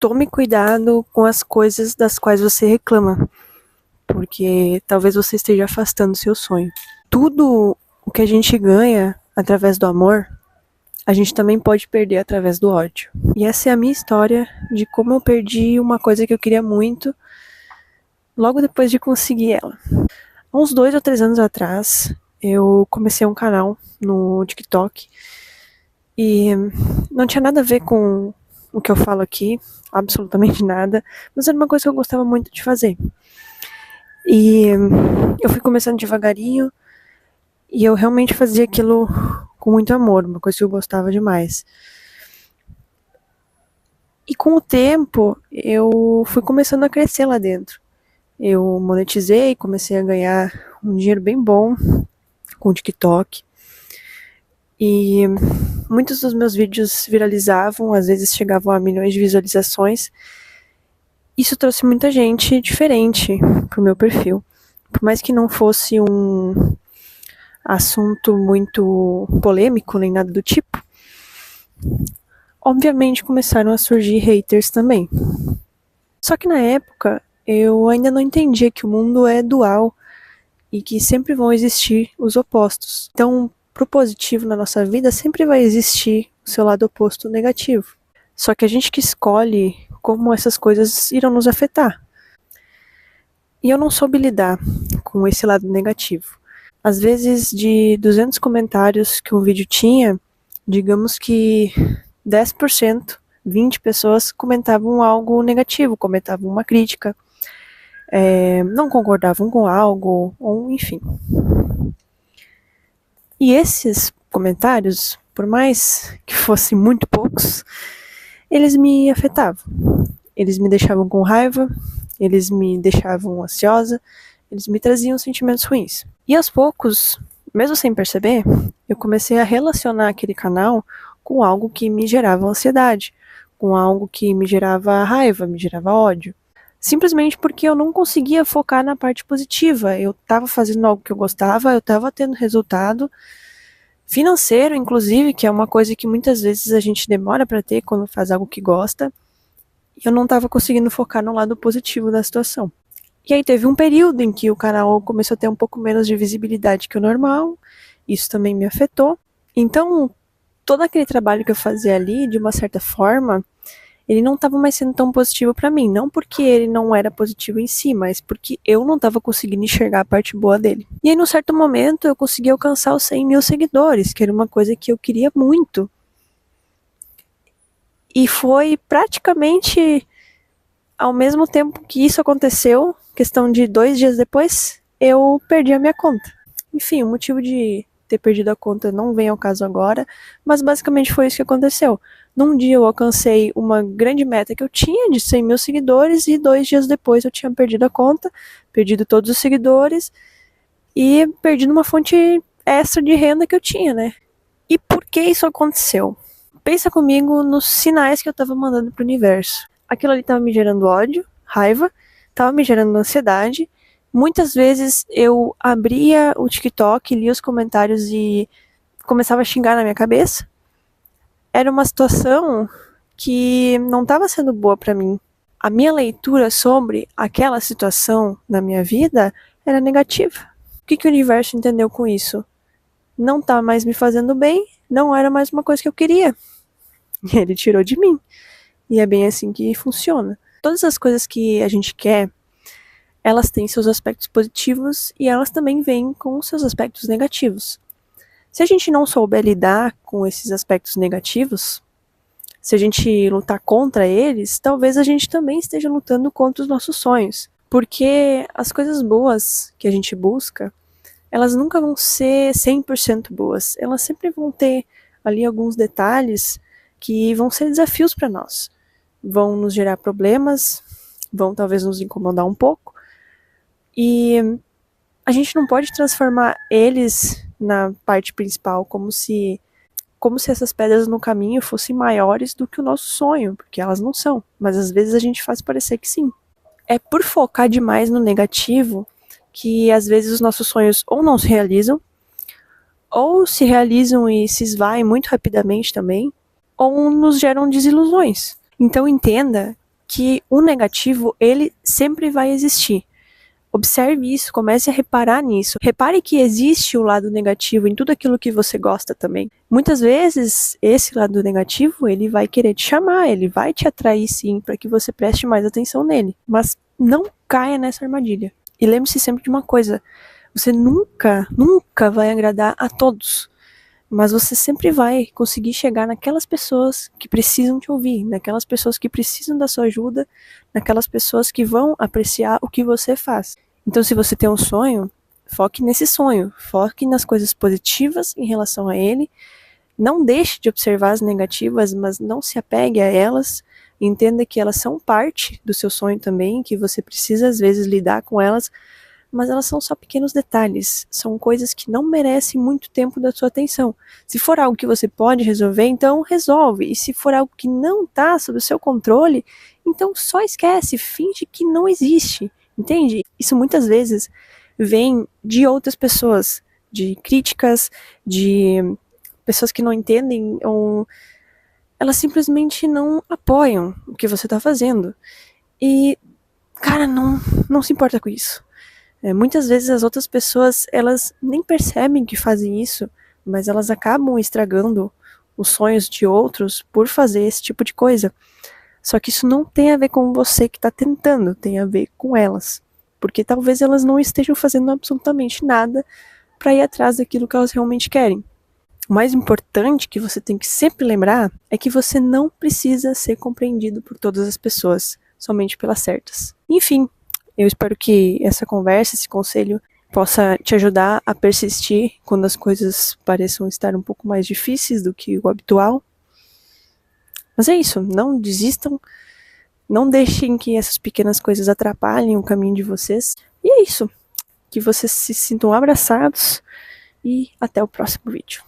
Tome cuidado com as coisas das quais você reclama, porque talvez você esteja afastando seu sonho. Tudo o que a gente ganha através do amor, a gente também pode perder através do ódio. E essa é a minha história de como eu perdi uma coisa que eu queria muito logo depois de conseguir ela. Há uns 2 ou 3 anos atrás, eu comecei um canal no TikTok e não tinha nada a ver com o que eu falo aqui, absolutamente nada, mas era uma coisa que eu gostava muito de fazer. E eu fui começando devagarinho e eu realmente fazia aquilo com muito amor, uma coisa que eu gostava demais. E com o tempo, eu fui começando a crescer lá dentro. Eu monetizei, comecei a ganhar um dinheiro bem bom com o TikTok. E muitos dos meus vídeos viralizavam, às vezes chegavam a milhões de visualizações. Isso trouxe muita gente diferente pro meu perfil. Por mais que não fosse um assunto muito polêmico, nem nada do tipo, obviamente começaram a surgir haters também. Só que na época, eu ainda não entendia que o mundo é dual e que sempre vão existir os opostos. Então, pro positivo na nossa vida, sempre vai existir o seu lado oposto negativo. Só que a gente que escolhe como essas coisas irão nos afetar. E eu não soube lidar com esse lado negativo. Às vezes, de 200 comentários que um vídeo tinha, digamos que 10%, 20 pessoas comentavam algo negativo, comentavam uma crítica, não concordavam com algo, ou enfim. E esses comentários, por mais que fossem muito poucos, eles me afetavam. Eles me deixavam com raiva, eles me deixavam ansiosa, eles me traziam sentimentos ruins. E aos poucos, mesmo sem perceber, eu comecei a relacionar aquele canal com algo que me gerava ansiedade, com algo que me gerava raiva, me gerava ódio. Simplesmente porque eu não conseguia focar na parte positiva. Eu estava fazendo algo que eu gostava, eu estava tendo resultado financeiro, inclusive, que é uma coisa que muitas vezes a gente demora para ter quando faz algo que gosta. E eu não estava conseguindo focar no lado positivo da situação. E aí teve um período em que o canal começou a ter um pouco menos de visibilidade que o normal. Isso também me afetou. Então, todo aquele trabalho que eu fazia ali, de uma certa forma, ele não estava mais sendo tão positivo para mim. Não porque ele não era positivo em si, mas porque eu não estava conseguindo enxergar a parte boa dele. E aí, num certo momento, eu consegui alcançar os 100 mil seguidores, que era uma coisa que eu queria muito. E foi praticamente ao mesmo tempo que isso aconteceu, questão de 2 dias depois, eu perdi a minha conta. Enfim, o motivo de ter perdido a conta não vem ao caso agora, mas basicamente foi isso que aconteceu. Num dia eu alcancei uma grande meta que eu tinha de 100 mil seguidores e 2 dias depois eu tinha perdido a conta, perdido todos os seguidores e perdido uma fonte extra de renda que eu tinha, né? E por que isso aconteceu? Pensa comigo nos sinais que eu tava mandando pro universo. Aquilo ali tava me gerando ódio, raiva, tava me gerando ansiedade. Muitas vezes eu abria o TikTok, lia os comentários e começava a xingar na minha cabeça. Era uma situação que não estava sendo boa para mim. A minha leitura sobre aquela situação na minha vida era negativa. O que o universo entendeu com isso? Não tá mais me fazendo bem, não era mais uma coisa que eu queria. E ele tirou de mim. E é bem assim que funciona. Todas as coisas que a gente quer, elas têm seus aspectos positivos e elas também vêm com seus aspectos negativos. Se a gente não souber lidar com esses aspectos negativos, se a gente lutar contra eles, talvez a gente também esteja lutando contra os nossos sonhos. Porque as coisas boas que a gente busca, elas nunca vão ser 100% boas. Elas sempre vão ter ali alguns detalhes que vão ser desafios para nós. Vão nos gerar problemas, vão talvez nos incomodar um pouco. E a gente não pode transformar eles na parte principal, como se essas pedras no caminho fossem maiores do que o nosso sonho, porque elas não são, mas às vezes a gente faz parecer que sim. É por focar demais no negativo que às vezes os nossos sonhos ou não se realizam, ou se realizam e se esvaem muito rapidamente também, ou nos geram desilusões. Então entenda que o negativo, ele sempre vai existir. Observe isso, comece a reparar nisso. Repare que existe o lado negativo em tudo aquilo que você gosta também. Muitas vezes, esse lado negativo, ele vai querer te chamar, ele vai te atrair sim, para que você preste mais atenção nele. Mas não caia nessa armadilha. E lembre-se sempre de uma coisa, você nunca vai agradar a todos. Mas você sempre vai conseguir chegar naquelas pessoas que precisam te ouvir, naquelas pessoas que precisam da sua ajuda, naquelas pessoas que vão apreciar o que você faz. Então, se você tem um sonho, foque nesse sonho, foque nas coisas positivas em relação a ele, não deixe de observar as negativas, mas não se apegue a elas, entenda que elas são parte do seu sonho também, que você precisa às vezes lidar com elas, mas elas são só pequenos detalhes, são coisas que não merecem muito tempo da sua atenção. Se for algo que você pode resolver, então resolve, e se for algo que não está sob o seu controle, então só esquece, finge que não existe, entende? Isso muitas vezes vem de outras pessoas, de críticas, de pessoas que não entendem, ou elas simplesmente não apoiam o que você está fazendo. E, cara, não se importa com isso. Muitas vezes as outras pessoas, elas nem percebem que fazem isso, mas elas acabam estragando os sonhos de outros por fazer esse tipo de coisa. Só que isso não tem a ver com você que está tentando, tem a ver com elas. Porque talvez elas não estejam fazendo absolutamente nada para ir atrás daquilo que elas realmente querem. O mais importante que você tem que sempre lembrar é que você não precisa ser compreendido por todas as pessoas, somente pelas certas. Enfim, eu espero que essa conversa, esse conselho, possa te ajudar a persistir quando as coisas pareçam estar um pouco mais difíceis do que o habitual. Mas é isso, não desistam, não deixem que essas pequenas coisas atrapalhem o caminho de vocês. E é isso, que vocês se sintam abraçados e até o próximo vídeo.